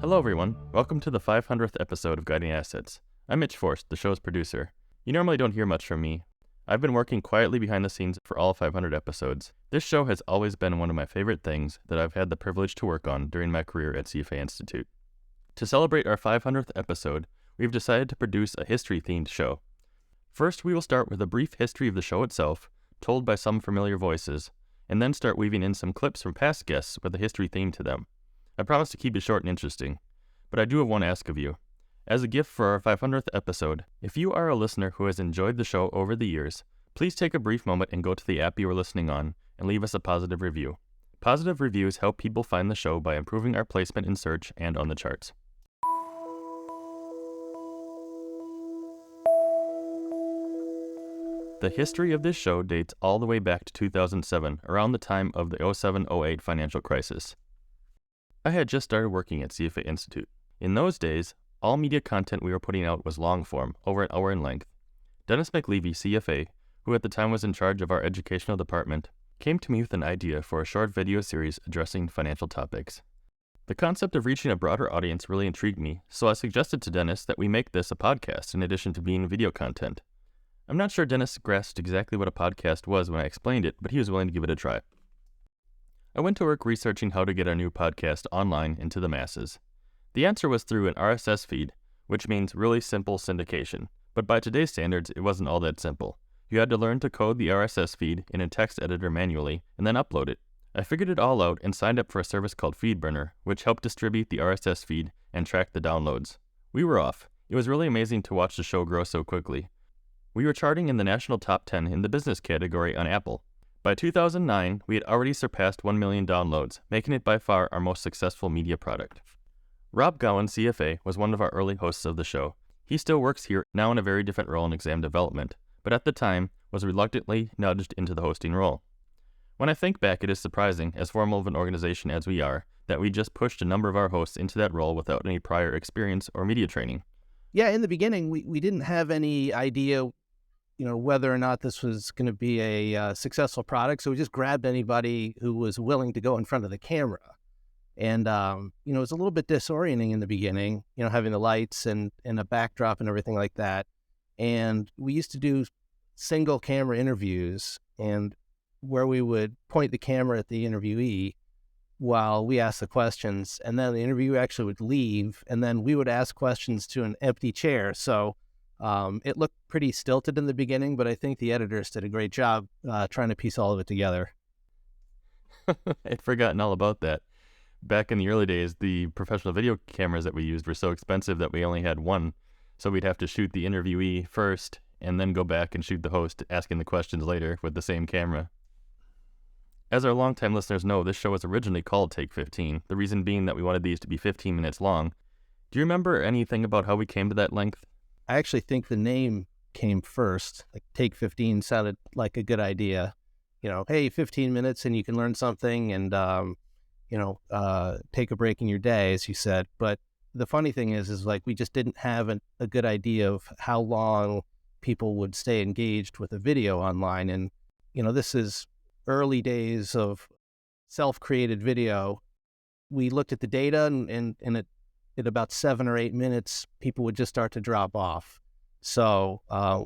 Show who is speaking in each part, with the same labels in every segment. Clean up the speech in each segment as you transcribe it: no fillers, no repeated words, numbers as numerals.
Speaker 1: Hello everyone, welcome to the 500th episode of Guiding Assets. I'm Mitch Forst, the show's producer. You normally don't hear much from me. I've been working quietly behind the scenes for all 500 episodes. This show has always been one of my favorite things that I've had the privilege to work on during my career at CFA Institute. To celebrate our 500th episode, we've decided to produce a history-themed show. First, we will start with a brief history of the show itself, told by some familiar voices, and then start weaving in some clips from past guests with a history theme to them. I promise to keep it short and interesting, but I do have one ask of you. As a gift for our 500th episode, if you are a listener who has enjoyed the show over the years, please take a brief moment and go to the app you are listening on and leave us a positive review. Positive reviews help people find the show by improving our placement in search and on the charts. The history of this show dates all the way back to 2007, around the time of the 07-08 financial crisis. I had just started working at CFA Institute. In those days, all media content we were putting out was long form, over an hour in length. Dennis McLevy, CFA, who at the time was in charge of our educational department, came to me with an idea for a short video series addressing financial topics. The concept of reaching a broader audience really intrigued me, so I suggested to Dennis that we make this a podcast in addition to being video content. I'm not sure Dennis grasped exactly what a podcast was when I explained it, but he was willing to give it a try. I went to work researching how to get our new podcast online into the masses. The answer was through an RSS feed, which means really simple syndication, but by today's standards, it wasn't all that simple. You had to learn to code the RSS feed in a text editor manually and then upload it. I figured it all out and signed up for a service called FeedBurner, which helped distribute the RSS feed and track the downloads. We were off. It was really amazing to watch the show grow so quickly. We were charting in the national top 10 in the business category on Apple. By 2009, we had already surpassed 1 million downloads, making it by far our most successful media product. Rob Gowen, CFA, was one of our early hosts of the show. He still works here, now in a very different role in exam development, but at the time was reluctantly nudged into the hosting role. When I think back, it is surprising, as formal of an organization as we are, that we just pushed a number of our hosts into that role without any prior experience or media training.
Speaker 2: Yeah, in the beginning, we didn't have any idea whether or not this was going to be a successful product. So we just grabbed anybody who was willing to go in front of the camera. And, it was a little bit disorienting in the beginning, having the lights and a backdrop and everything like that. And we used to do single camera interviews and where we would point the camera at the interviewee while we asked the questions. And then the interviewer actually would leave and then we would ask questions to an empty chair. So it looked pretty stilted in the beginning, but I think the editors did a great job trying to piece all of it together.
Speaker 1: I'd forgotten all about that. Back in the early days, the professional video cameras that we used were so expensive that we only had one, so we'd have to shoot the interviewee first and then go back and shoot the host asking the questions later with the same camera. As our longtime listeners know, this show was originally called Take 15, the reason being that we wanted these to be 15 minutes long. Do you remember anything about how we came to that length?
Speaker 2: I actually think the name came first. Like Take 15 sounded like a good idea. Hey, 15 minutes and you can learn something and, take a break in your day, as you said. But the funny thing is like we just didn't have a good idea of how long people would stay engaged with a video online. And, this is early days of self-created video. We looked at the data and at about 7 or 8 minutes, people would just start to drop off. So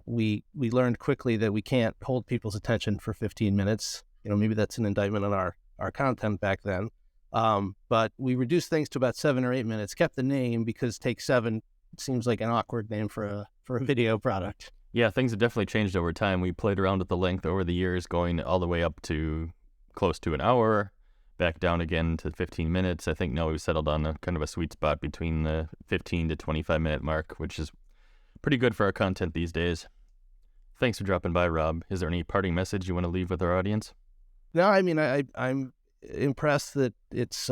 Speaker 2: we learned quickly that we can't hold people's attention for 15 minutes. Maybe that's an indictment on our content back then. But we reduced things to about 7 or 8 minutes, kept the name because Take 7 seems like an awkward name for a video product.
Speaker 1: Yeah, things have definitely changed over time. We played around with the length over the years, going all the way up to close to an hour, back down again to 15 minutes. I think now we've settled on a kind of a sweet spot between the 15 to 25 minute mark, which is pretty good for our content these days. Thanks for dropping by, Rob. Is there any parting message you want to leave with our audience?
Speaker 2: No, I mean, I'm impressed that it's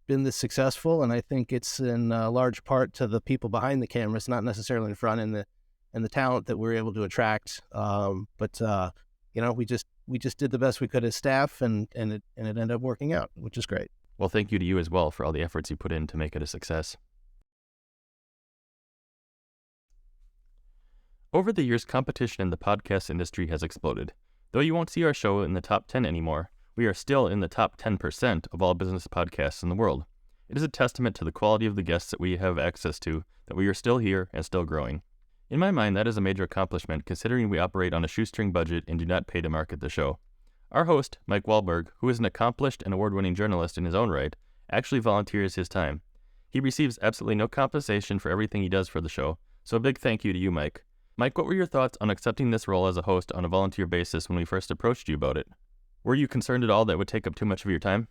Speaker 2: been this successful, and I think it's in large part to the people behind the cameras, not necessarily in front, and the talent that we're able to attract. But we just did the best we could as staff, and it ended up working out, which is great.
Speaker 1: Well, thank you to you as well for all the efforts you put in to make it a success. Over the years, competition in the podcast industry has exploded. Though you won't see our show in the top 10 anymore, we are still in the top 10% of all business podcasts in the world. It is a testament to the quality of the guests that we have access to that we are still here and still growing. In my mind, that is a major accomplishment considering we operate on a shoestring budget and do not pay to market the show. Our host, Mike Walberg, who is an accomplished and award-winning journalist in his own right, actually volunteers his time. He receives absolutely no compensation for everything he does for the show, so a big thank you to you, Mike. Mike, what were your thoughts on accepting this role as a host on a volunteer basis when we first approached you about it? Were you concerned at all that it would take up too much of your time?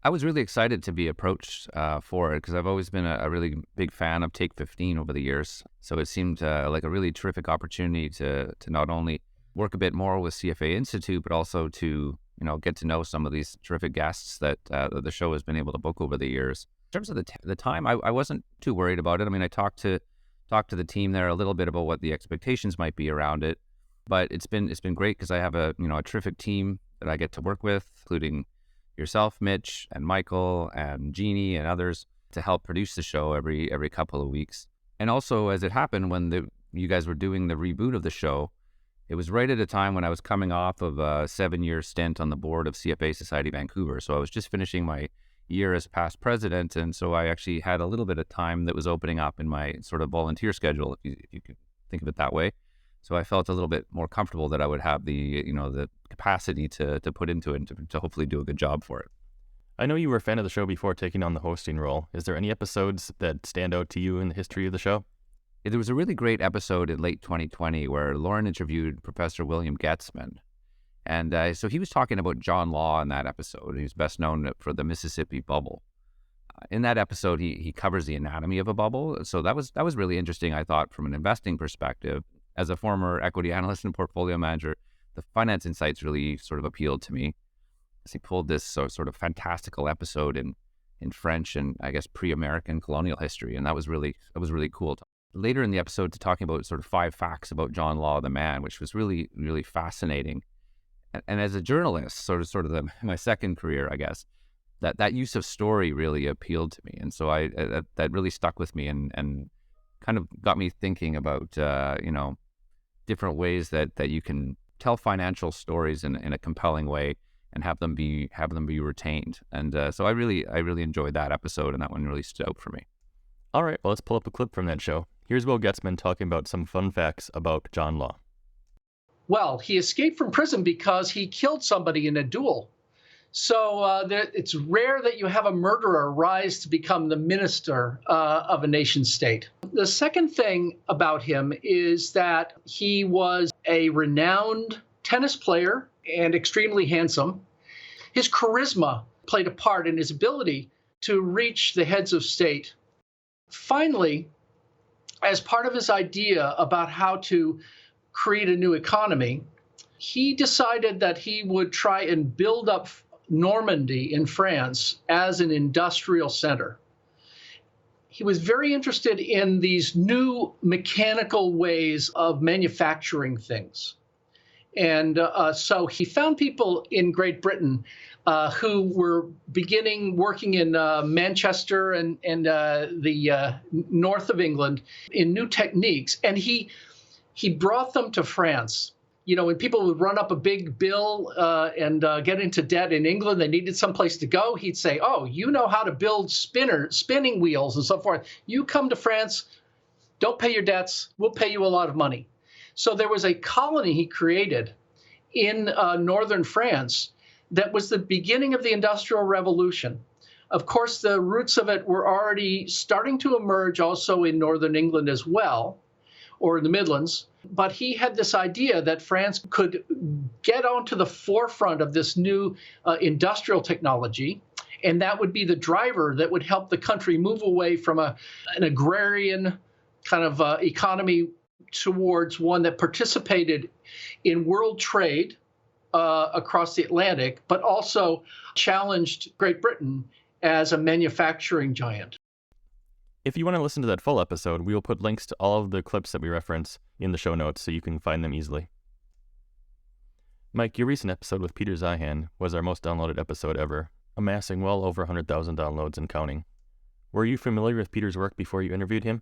Speaker 3: I was really excited to be approached for it because I've always been a really big fan of Take 15 over the years. So it seemed like a really terrific opportunity to not only work a bit more with CFA Institute, but also to get to know some of these terrific guests that the show has been able to book over the years. In terms of the time, I wasn't too worried about it. I mean, I talked to the team there a little bit about what the expectations might be around it, but it's been great because I have a terrific team that I get to work with, including yourself, Mitch, and Michael, and Jeannie, and others to help produce the show every couple of weeks. And also, as it happened when you guys were doing the reboot of the show, it was right at a time when I was coming off of a 7-year stint on the board of CFA Society Vancouver. So I was just finishing my year as past president, and so I actually had a little bit of time that was opening up in my sort of volunteer schedule, if you could think of it that way. So I felt a little bit more comfortable that I would have the capacity to put into it and to hopefully do a good job for it.
Speaker 1: I know you were a fan of the show before taking on the hosting role. Is there any episodes that stand out to you in the history of the show?
Speaker 3: There was a really great episode in late 2020 where Lauren interviewed Professor William Getzman. And so he was talking about John Law in that episode. He was best known for the Mississippi bubble. In that episode, he covers the anatomy of a bubble. So that was really interesting, I thought, from an investing perspective. As a former equity analyst and portfolio manager, the finance insights really sort of appealed to me. As he pulled this sort of fantastical episode in French and I guess pre-American colonial history, and that was really cool. Later in the episode, to talking about sort of 5 facts about John Law, the man, which was really, really fascinating. And as a journalist, sort of my second career, I guess, that use of story really appealed to me. And so that really stuck with me and kind of got me thinking about, different ways that you can tell financial stories in a compelling way and have them be retained. And so I really enjoyed that episode, and that one really stood out for me.
Speaker 1: All right, well, let's pull up a clip from that show. Here's Will Getzman talking about some fun facts about John Law.
Speaker 4: Well, he escaped from prison because he killed somebody in a duel. So it's rare that you have a murderer rise to become the minister of a nation state. The second thing about him is that he was a renowned tennis player and extremely handsome. His charisma played a part in his ability to reach the heads of state. Finally, as part of his idea about how to create a new economy, he decided that he would try and build up Normandy in France as an industrial center. He was very interested in these new mechanical ways of manufacturing things. And so he found people in Great Britain who were beginning working in Manchester and the north of England in new techniques. And he brought them to France. When people would run up a big bill and get into debt in England, they needed someplace to go, he'd say, oh, you know how to build spinning wheels and so forth. You come to France, don't pay your debts, we'll pay you a lot of money. So there was a colony he created in northern France that was the beginning of the Industrial Revolution. Of course, the roots of it were already starting to emerge also in northern England as well, or in the Midlands. But he had this idea that France could get onto the forefront of this new industrial technology, and that would be the driver that would help the country move away from an agrarian kind of economy towards one that participated in world trade across the Atlantic, but also challenged Great Britain as a manufacturing giant.
Speaker 1: If you want to listen to that full episode, we will put links to all of the clips that we reference in the show notes so you can find them easily. Mike, your recent episode with Peter Zeihan was our most downloaded episode ever, amassing well over 100,000 downloads and counting. Were you familiar with Peter's work before you interviewed him?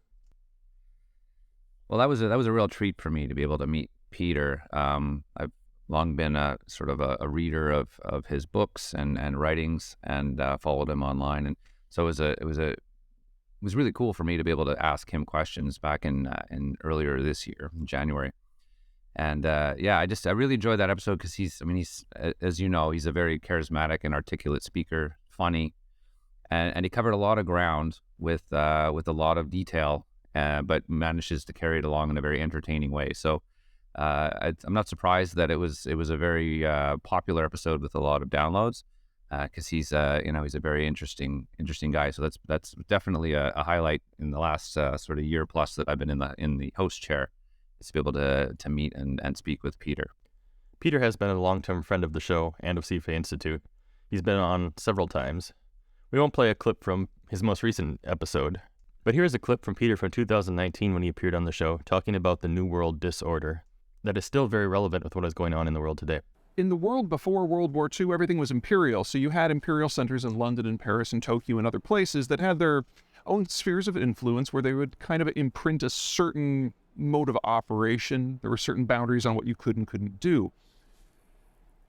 Speaker 3: Well, that was a real treat for me to be able to meet Peter. I've long been a sort of a reader of his books and writings, and followed him online. And So it was really cool for me to be able to ask him questions back in earlier this year, in January. And I really enjoyed that episode because he's as you know, he's a very charismatic and articulate speaker, funny, and he covered a lot of ground with a lot of detail, but manages to carry it along in a very entertaining way. So I'm not surprised that it was a very popular episode with a lot of downloads, because he's he's a very interesting guy. So that's definitely a highlight in the last sort of year plus that I've been in the host chair, is to be able to meet and speak with Peter.
Speaker 1: Peter has been a long-term friend of the show and of CFA Institute. He's been on several times. We won't play a clip from his most recent episode, but here's a clip from Peter from 2019 when he appeared on the show talking about the New World Disorder that is still very relevant with what is going on in the world today.
Speaker 5: In the world before World War II, everything was imperial. So you had imperial centers in London and Paris and Tokyo and other places that had their own spheres of influence where they would kind of imprint a certain mode of operation. There were certain boundaries on what you could and couldn't do.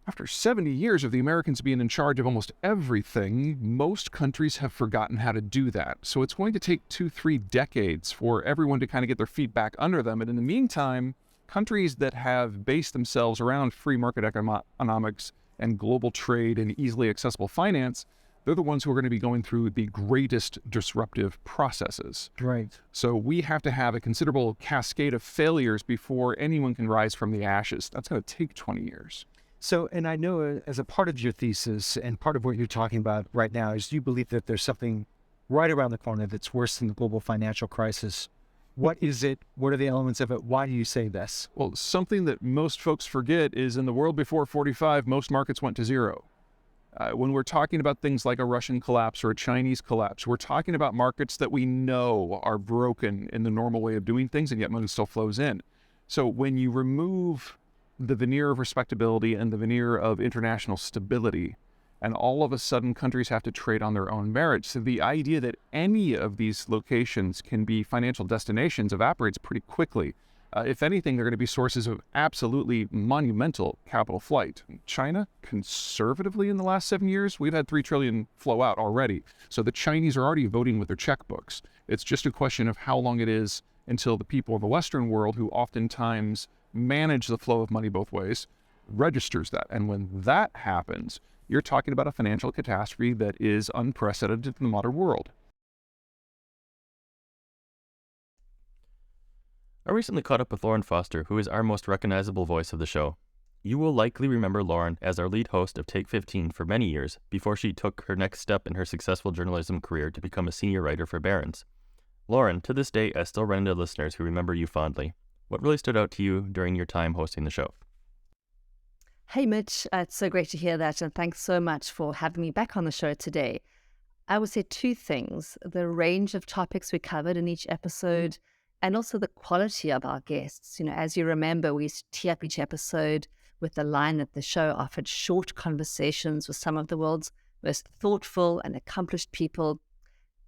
Speaker 5: After 70 years of the Americans being in charge of almost everything, most countries have forgotten how to do that. So it's going to take 2-3 decades for everyone to kind of get their feet back under them. And in the meantime, countries that have based themselves around free market economics and global trade and easily accessible finance, they're the ones who are going to be going through the greatest disruptive processes.
Speaker 6: Right.
Speaker 5: So we have to have a considerable cascade of failures before anyone can rise from the ashes. That's going to take 20 years.
Speaker 6: So, and I know as a part of your thesis and part of what you're talking about right now is you believe that there's something right around the corner that's worse than the global financial crisis. What is it? What are the elements of it? Why do you say this?
Speaker 5: Well, something that most folks forget is in the world before 45, most markets went to zero. When we're talking about things like a Russian collapse or a Chinese collapse, we're talking about markets that we know are broken in the normal way of doing things, and yet money still flows in. So when you remove the veneer of respectability and the veneer of international stability, and all of a sudden countries have to trade on their own merits, so the idea that any of these locations can be financial destinations evaporates pretty quickly. If anything, they're going to be sources of absolutely monumental capital flight. China, conservatively in the last 7 years, we've had $3 trillion flow out already. So the Chinese are already voting with their checkbooks. It's just a question of how long it is until the people of the Western world, who oftentimes manage the flow of money both ways, registers that. And when that happens, you're talking about a financial catastrophe that is unprecedented in the modern world.
Speaker 1: I recently caught up with Lauren Foster, who is our most recognizable voice of the show. You will likely remember Lauren as our lead host of Take 15 for many years before she took her next step in her successful journalism career to become a senior writer for Barron's. Lauren, to this day, I still run into listeners who remember you fondly. What really stood out to you during your time hosting the show?
Speaker 7: Hey, Mitch. It's so great to hear that, and thanks so much for having me back on the show today. I would say two things: the range of topics we covered in each episode, and also the quality of our guests. You know, as you remember, we used to tee up each episode with the line that the show offered short conversations with some of the world's most thoughtful and accomplished people.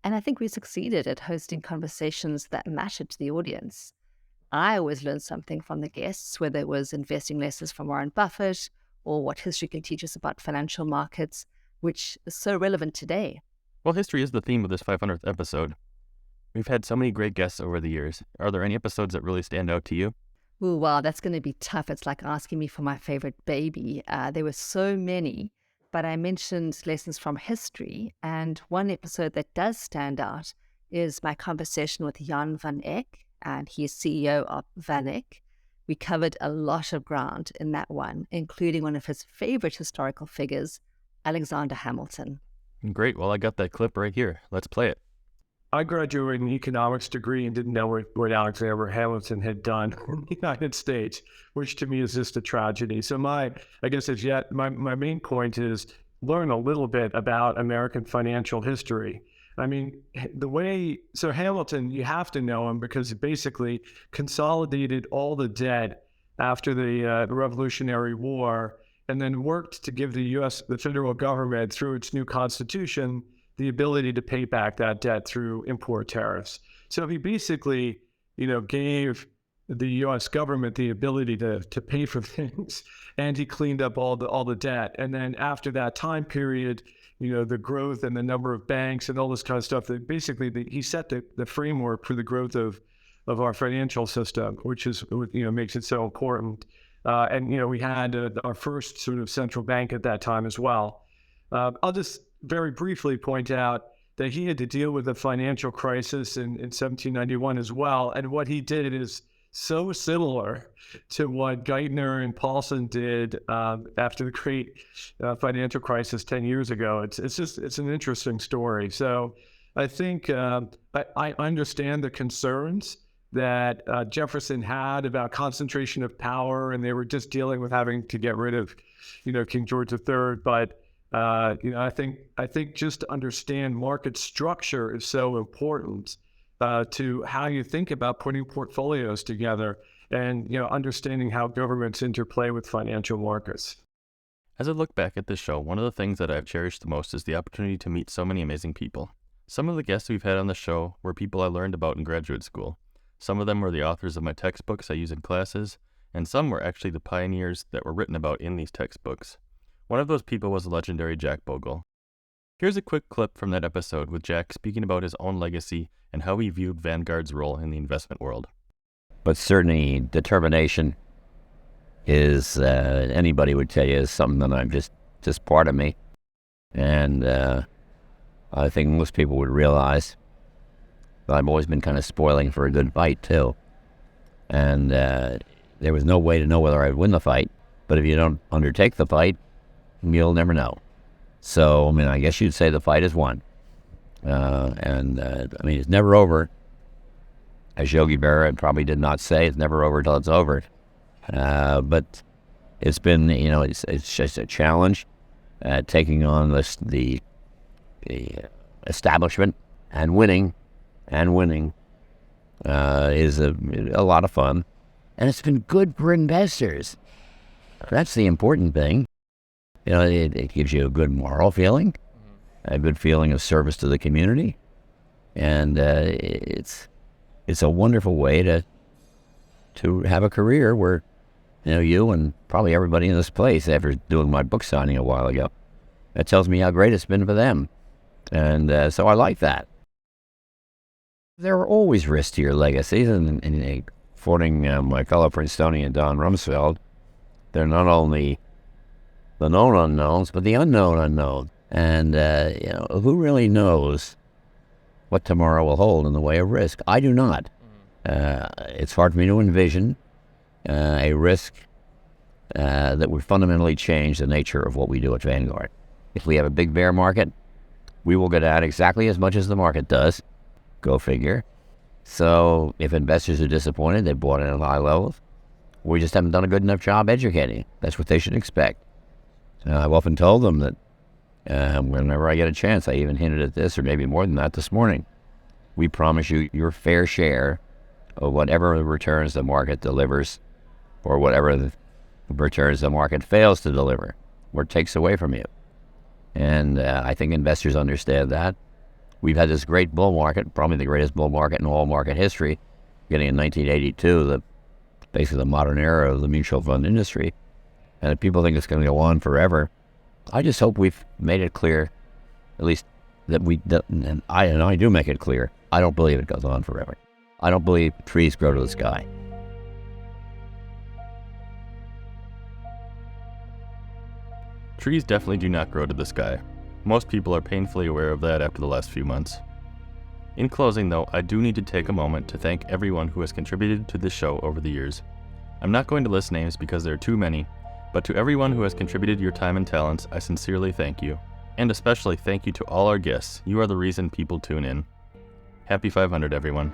Speaker 7: And I think we succeeded at hosting conversations that mattered to the audience. I always learned something from the guests, whether it was investing lessons from Warren Buffett or what history can teach us about financial markets, which is so relevant today.
Speaker 1: Well, history is the theme of this 500th episode. We've had so many great guests over the years. Are there any episodes that really stand out to you?
Speaker 7: Ooh, wow, that's going to be tough. It's like asking me for my favorite baby. There were so many, but I mentioned lessons from history, and one episode that does stand out is my conversation with Jan van Eck, and he is CEO of Van Eck. We covered a lot of ground in that one, including one of his favorite historical figures, Alexander Hamilton.
Speaker 1: Great. Well, I got that clip right here. Let's play it.
Speaker 8: I graduated with an economics degree and didn't know what Alexander Hamilton had done in the United States, which to me is just a tragedy. So my main point is learn a little bit about American financial history. I mean, so Hamilton, you have to know him because he basically consolidated all the debt after the Revolutionary War and then worked to give the federal government, through its new constitution, the ability to pay back that debt through import tariffs. So he basically, gave the U.S. government the ability to pay for things, and he cleaned up all the debt. And then after that time period, the growth and the number of banks and all this kind of stuff. That basically he set the framework for the growth of our financial system, which is makes it so important. And we had our first sort of central bank at that time as well. I'll just very briefly point out that he had to deal with a financial crisis in 1791 as well. And what he did is so similar to what Geithner and Paulson did after the great financial crisis 10 years ago. It's an interesting story. So I think I understand the concerns that Jefferson had about concentration of power, and they were just dealing with having to get rid of, King George III. But I think just to understand market structure is so important to how you think about putting portfolios together, and understanding how governments interplay with financial markets.
Speaker 1: As I look back at this show, one of the things that I've cherished the most is the opportunity to meet so many amazing people. Some of the guests we've had on the show were people I learned about in graduate school. Some of them were the authors of my textbooks I use in classes, and some were actually the pioneers that were written about in these textbooks. One of those people was the legendary Jack Bogle. Here's a quick clip from that episode with Jack speaking about his own legacy and how he viewed Vanguard's role in the investment world.
Speaker 9: But certainly determination is, anybody would tell you, is something that I'm just part of me. And I think most people would realize that I've always been kind of spoiling for a good fight too. And there was no way to know whether I'd win the fight, but if you don't undertake the fight, you'll never know. So, I guess you'd say the fight is won. It's never over. As Yogi Berra probably did not say, it's never over till it's over. But it's been, it's just a challenge, taking on the establishment and winning is a lot of fun. And it's been good for investors. That's the important thing. It gives you a good moral feeling, a good feeling of service to the community. And it's a wonderful way to have a career where, you and probably everybody in this place, after doing my book signing a while ago, that tells me how great it's been for them. And so I like that. There are always risks to your legacies, and quoting my fellow Princetonian Don Rumsfeld, they're not only the known unknowns, but the unknown unknown. And, who really knows what tomorrow will hold in the way of risk? I do not. It's hard for me to envision a risk that would fundamentally change the nature of what we do at Vanguard. If we have a big bear market, we will get out exactly as much as the market does. Go figure. So if investors are disappointed, they bought in at high levels, we just haven't done a good enough job educating. That's what they should expect. I've often told them that whenever I get a chance, I even hinted at this, or maybe more than that this morning, we promise you your fair share of whatever returns the market delivers, or whatever the returns the market fails to deliver, or takes away from you. And I think investors understand that. We've had this great bull market, probably the greatest bull market in all market history, getting in 1982, basically the modern era of the mutual fund industry. And if people think it's going to go on forever, I just hope we've made it clear, at least and I do make it clear, I don't believe it goes on forever. I don't believe trees grow to the sky.
Speaker 1: Trees definitely do not grow to the sky. Most people are painfully aware of that after the last few months. In closing though, I do need to take a moment to thank everyone who has contributed to this show over the years. I'm not going to list names because there are too many, but to everyone who has contributed your time and talents, I sincerely thank you. And especially thank you to all our guests. You are the reason people tune in. Happy 500, everyone.